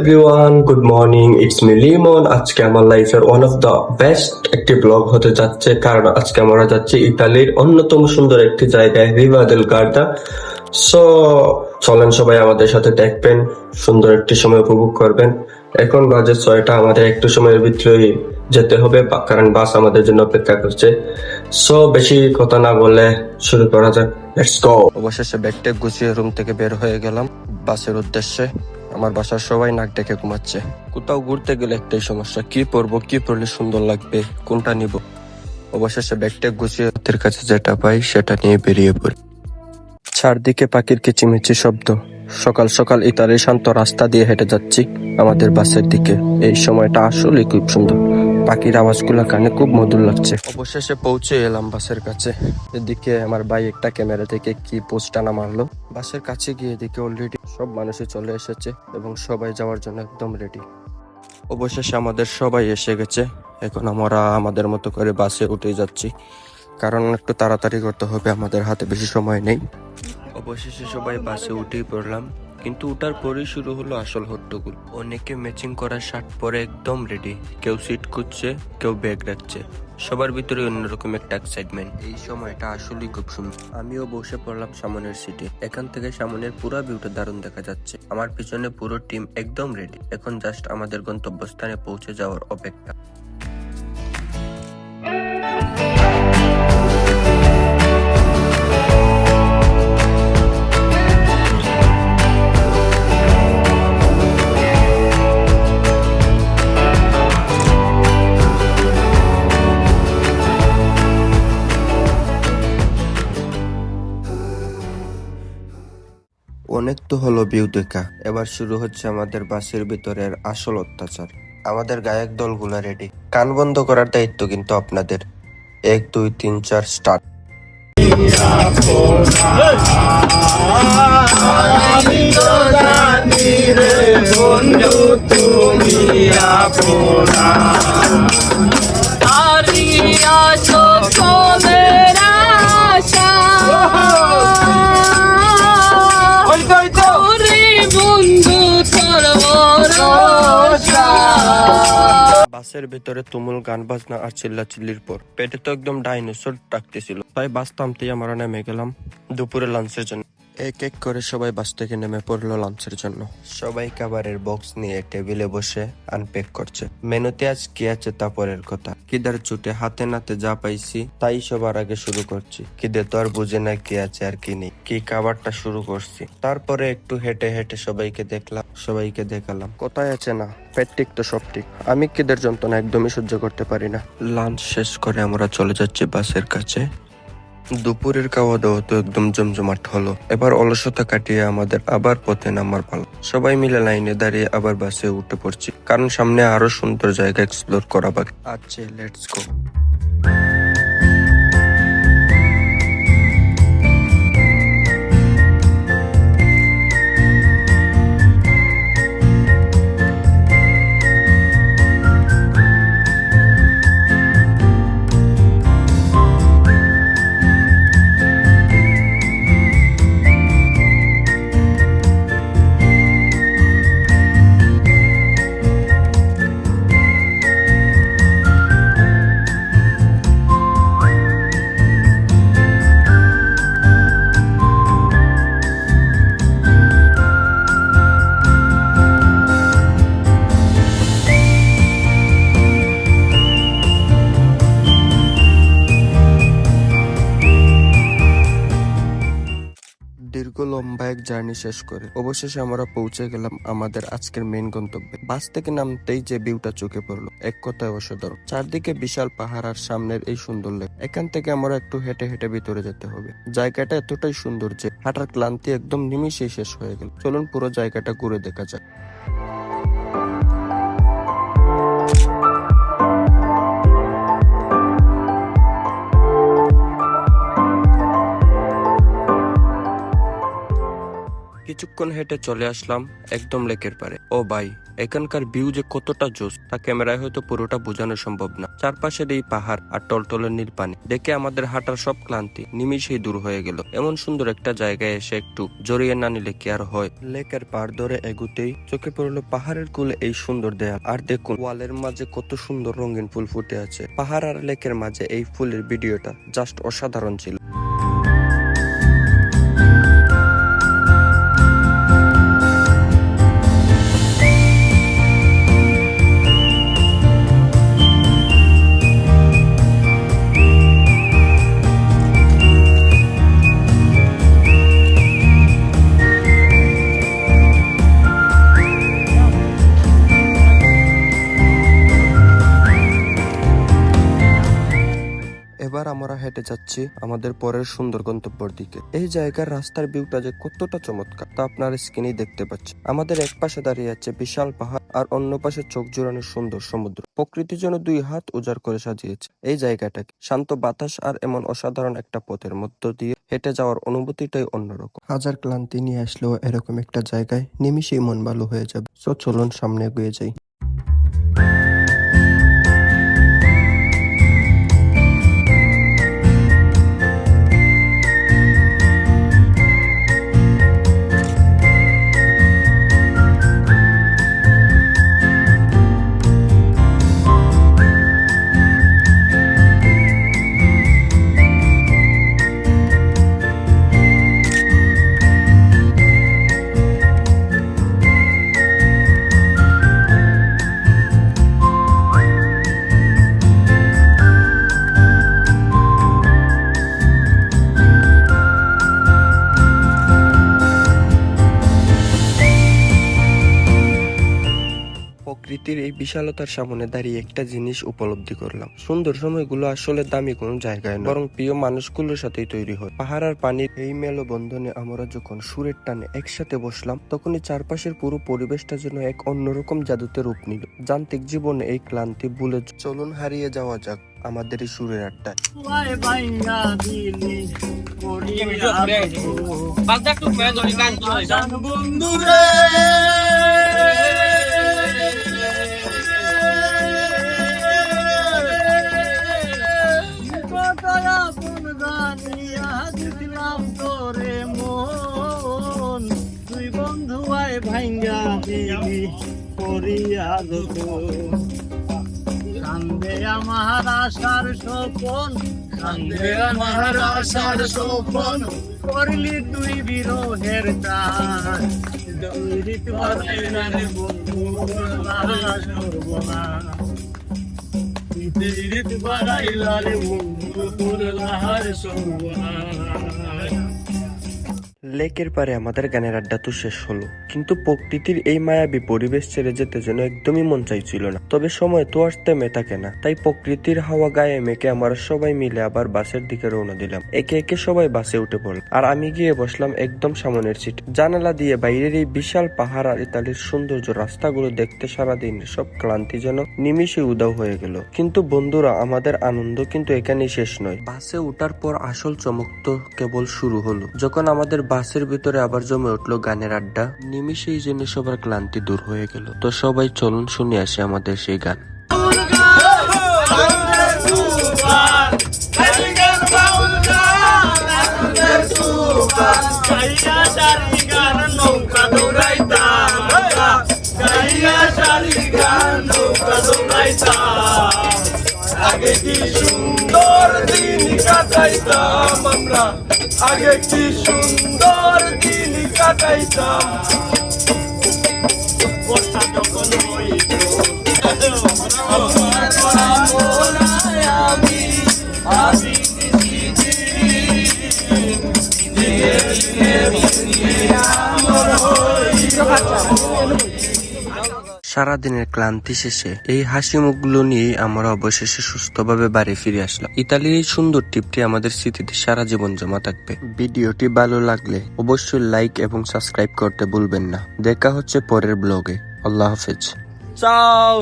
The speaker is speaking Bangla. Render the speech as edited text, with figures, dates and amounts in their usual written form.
Everyone, good morning. It's me Limon. আজকে আমার লাইফের ওয়ান অফ দ্য বেস্ট একটি ব্লগ হতে যাচ্ছে, কারণ আজকে আমরা যাচ্ছি ইতালির অন্যতম সুন্দর একটি জায়গায়, রিভা দেল গার্দা। সো চলেন সবাই আমাদের সাথে দেখবেন, সুন্দর একটি সময় উপভোগ করবেন। এখন বাজে 6টা, আমাদের একটু সময়ের ভিতরেই যেতে হবে, কারণ বাস আমাদের জন্য অপেক্ষা করছে। সো বেশি কথা না বলে শুরু করা যাক, লেটস গো। অবশেষে ব্যাগটা গুছিয়ে রুম থেকে বের হয়ে গেলাম বাসের উদ্দেশ্যে। আমার বাসার সবাই নাক ডেকে ঘুমাচ্ছে। কোথাও ঘুরতে গেলে একটাই সমস্যা, কি পরবো, কি পরলে সুন্দর লাগবে, কোনটা নিব। অবশেষে ব্যাগটা গুছিয়ে হাতের কাছে যেটা পাই সেটা নিয়ে বেরিয়ে পড়ি। চারদিকে পাখির কিচিমিচি শব্দ। সকাল সকাল ইতালির শান্ত রাস্তা দিয়ে হেঁটে যাচ্ছি আমাদের বাসের দিকে। এই সময়টা আসলে খুব সুন্দর, পাখির আওয়াজগুলো কানে খুব মধুর লাগছে। অবশেষে পৌঁছে এলাম বাসের কাছে। এদিকে আমার ভাই একটা ক্যামেরা থেকে কি পোস্ট টানা মারলো। বাসের কাছে গিয়ে এদিকে অলরেডি সব মানুষই চলে এসেছে এবং সবাই যাওয়ার জন্য একদম রেডি। অবশেষে আমাদের সবাই এসে গেছে। এখন আমরা আমাদের মতো করে বাসে উঠে যাচ্ছি, কারণ একটু তাড়াতাড়ি করতে হবে, আমাদের হাতে বেশি সময় নেই। অবশেষে সবাই বাসে উঠেই পড়লাম, কিন্তু উঠার পরেই শুরু হলো আসল হট্টগোল। অনেকে ম্যাচিং করা শার্ট পরে একদম রেডি, কেউ সিট খুঁজছে, কেউ ব্যাগ রাখছে। সবার ভিতরে অন্যরকম একটা এক্সাইটমেন্ট। এই সময়টা আসলেই খুব সুন্দর। আমিও বসে পড়লাম সামনের সিটে। এখান থেকে সামনের পুরো ভিউটা দারুণ দেখা যাচ্ছে। আমার পিছনে পুরো টিম একদম রেডি। এখন জাস্ট আমাদের গন্তব্যস্থানে পৌঁছে যাওয়ার অপেক্ষা। অনেক তো হলো ভিউ দেখা, এবার শুরু হচ্ছে আমাদের বাসের ভিতরের আসল অত্যাচার। আমাদের গায়ক দলগুলা রেডি, কান বন্ধ করার দায়িত্ব কিন্তু আপনাদের। 1 2 3 4 স্টার্ট। বাসের ভেতরে তুমুল গান বাজনা আর চিল্লাচিল্লির পর পেটে তো একদম ডাইনোসর ডাকতেছিল। তাই বাস থামতেই আমরা নেমে গেলাম দুপুরে লাঞ্চের জন্য। এক এক করে সবাই বাস থেকে নেমে পড়লো লাঞ্চের জন্য। সবাই খাবারের বক্স নিয়ে টেবিলে বসে আনপ্যাক করছে। মেনুতে আজ কি আছে তা পরের কথা। খিদার ছুটে হাতে নাতে যা পাইছি তাই সবার আগে শুরু করছি। খিদে তো আর বুঝে না কি আছে আর কি নেই, কি খাবারটা শুরু করছি। তারপরে একটু হেঁটে হেঁটে সবাইকে দেখালাম। কোথায় আছে না, পেট ঠিক তো সব ঠিক। আমি খিদের যন্ত্রণা একদমই সহ্য করতে পারি না। লাঞ্চ শেষ করে আমরা চলে যাচ্ছি বাসের কাছে। দুপুরের খাওয়া দাওয়া তো একদম জমজমাট হলো। এবার অলসতা কাটিয়ে আমাদের আবার পথে নামার পালা। সবাই মিলে লাইনে দাঁড়িয়ে আবার বাসে উঠে পড়ছি, কারণ সামনে আরো সুন্দর জায়গা এক্সপ্লোর করা বাকি আছে। Let's go. দীর্ঘ লম্বা এক জার্নি শেষ করে অবশেষে আমরা পৌঁছে গেলাম আমাদের আজকের মেইন গন্তব্যে। বাস থেকে নামতেই যে ভিউটা চোখে পড়লো, এক কথায় অসাধারণ। চারদিকে বিশাল পাহাড় আর সামনের এই সুন্দর লেক। এখান থেকে আমরা একটু হেঁটে হেঁটে ভিতরে যেতে হবে। জায়গাটা এতটাই সুন্দর যে হাঁটার ক্লান্তি একদম নিমিষেই শেষ হয়ে গেল। চলুন পুরো জায়গাটা ঘুরে দেখা যাক। কিছুক্ষণ হেঁটে চলে আসলাম একদম লেকের পারে। ও ভাই, এখানকার ভিউ যে কতটা জোস তা ক্যামেরায় হয়তো পুরোটা বোঝানো সম্ভব না। চারপাশের এই পাহাড় আর টলটলের নীল পানি দেখে আমাদের হাঁটার সব ক্লান্তি নিমিষেই দূর হয়ে গেল। এমন সুন্দর একটা জায়গায় এসে একটু জড়িয়ে না নিলে কি আর হয়। লেকের পাড় ধরে এগুতেই চোখে পড়লো পাহাড়ের কোলে এই সুন্দর দেয়াল। আর দেখুন ওয়ালের মাঝে কত সুন্দর রঙিন ফুল ফুটে আছে। পাহাড় আর লেকের মাঝে এই ফুলের ভিডিওটা জাস্ট অসাধারণ ছিল। এবার আমরা হেঁটে যাচ্ছি আমাদের পরের সুন্দর গন্তব্যের দিকে। এই জায়গার রাস্তার ভিউটা যে কতটা চমৎকার তা আপনার স্ক্রিনেই দেখতে পাচ্ছি। আমাদের এক পাশে দাঁড়িয়ে আছে বিশাল পাহাড় আর অন্য পাশে চোখ জুড়ানো সুন্দর সমুদ্র। প্রকৃতি যেন দুই হাত উজাড় করে সাজিয়েছে এই জায়গাটাকে। শান্ত বাতাস আর এমন অসাধারণ একটা পথের মধ্য দিয়ে হেঁটে যাওয়ার অনুভূতিটাই অন্যরকম। হাজার ক্লান্তি নিয়ে আসলেও এরকম একটা জায়গায় নিমিষেই মন ভালো হয়ে যাবে। তো চলুন সামনে এগিয়ে যাই। প্রকৃতির এই বিশালতার সামনে দাঁড়িয়ে একটা জিনিস উপলব্ধি করলাম, সুন্দর সময়গুলো আসলে দামি কোনো জায়গায় নয়, বরং প্রিয় মানুষগুলোর সাথেই তৈরি হয়। পাহাড় আর পানির এই মেলবন্ধনে আমরা যখন সুরের টানে একসাথে বসলাম, তখনই চারপাশের পুরো পরিবেশটা যেন এক অন্যরকম জাদুতে রূপ নিল। যান্ত্রিক জীবনে এই ক্লান্তি ভুলে চলুন হারিয়ে যাওয়া যাক আমাদের এই সুরের আড্ডায়। তুই বন্ধু আয় ভাঙ্গা দিলি করিয়া কান্দে আমার আশার স্বপন, কান্দে আমার আশার স্বপন, করলি তুই বিরহের টান, দৌড়ি তোমার বন্ধু সর্বনাশ, দৌড়ি তোমার বন্ধু তোর সর্বনাশ। লেকের পারে আমাদের গানের আড্ডা তো শেষ হলো, কিন্তু প্রকৃতির এই মায়াবী পরিবেশ ছেড়ে যেতে যেন একদমই মন চাইছিল না। তবে সময় তো আসতে থাকে না, তাই প্রকৃতির হাওয়া গায়ে মেখে আমরা সবাই মিলে আবার বাসের দিকে রওনা দিলাম। একে একে সবাই বাসে উঠে পড়ল, আর আমি গিয়ে বসলাম একদম সামনের সিট। জানালা দিয়ে বাইরের এই বিশাল পাহাড় আর ইতালির সৌন্দর্য রাস্তাগুলো দেখতে সারাদিন সব ক্লান্তি যেন নিমিষে উদাও হয়ে গেল। কিন্তু বন্ধুরা, আমাদের আনন্দ কিন্তু এখানেই শেষ নয়। বাসে উঠার পর আসল চমক তো কেবল শুরু হলো, যখন আমাদের বাসের ভিতরে আবার জমে উঠলো গানের আড্ডা। নিমিষেই যেন সবার ক্লান্তি দূর হয়ে গেল। তো সবাই চলুন শুনে আসি আমাদের সেই গান। আগে কি সুন্দর দিন কাটাইতাম আমরা, আগে কি সুন্দর দিন কাটাইতাম। বর্ষা যখন হইত সারাদিনের ক্লান্তি শেষে এই হাসি মুখগুলো নিয়ে আমরা অবশেষে সুস্থভাবে বাড়ি ফিরে আসলাম। ইতালির এই সুন্দর ট্রিপটি আমাদের স্মৃতিতে সারা জীবন জমা থাকবে। ভিডিওটি ভালো লাগলে অবশ্যই লাইক এবং সাবস্ক্রাইব করতে ভুলবেন না। দেখা হচ্ছে পরের ব্লগে। আল্লাহ হাফেজ। চাও